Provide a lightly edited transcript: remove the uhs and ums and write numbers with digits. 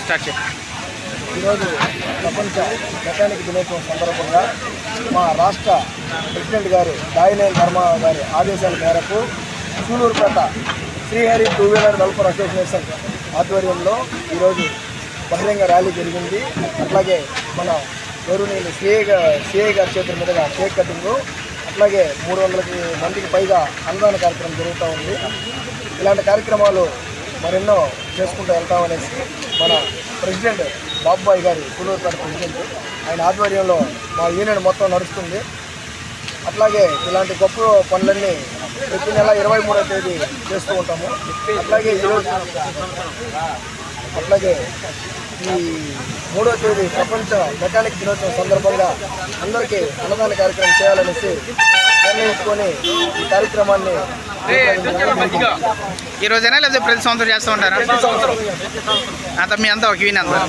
Start చేయండి. ఈరోజు ప్రపంచ మెకానిక్ దినోత్సవం సందర్భంగా మా రాష్ట్ర ప్రెసిడెంట్ గారు దాయినేని ధర్మ గారి ఆదేశాల మేరకు Sullurpeta Srihari two wheeler welfare association ఆధ్వర్యంలో ఈరోజు బహిరంగ ర్యాలీ జరిగింది. అట్లాగే మన గౌరవనీయులు సిఐ గారి చేతుల మీదుగా కేక్ కటింగు, అట్లాగే 300 మందికి పైగా అన్నదాన కార్యక్రమం జరుగుతూ ఉంది. ఇలాంటి కార్యక్రమాలు మరెన్నో చేసుకుంటూ వెళ్తామనేసి మన ప్రెసిడెంట్ బాబుబాయ్ గారి సూలూరుపేట ప్రెసిడెంట్ ఆయన ఆధ్వర్యంలో మా యూనియన్ మొత్తం నడుస్తుంది. అట్లాగే ఇలాంటి గొప్ప పనులన్నీ ప్రతి నెల 23వ తేదీ చేస్తూ ఉంటాము. అట్లాగే ఈరోజు ఈ 3వ తేదీ ప్రపంచ మెకానిక్ దినోత్సవం సందర్భంగా అందరికీ అన్నదాన కార్యక్రమం చేయాలనేసి నిర్ణయించుకొని ఈ కార్యక్రమాన్ని ఈ రోజైనా లేదా ప్రతి సంవత్సరం చేస్తూ ఉంటారా? అంత మీ అంతా ఒక యూనియన్ అంతా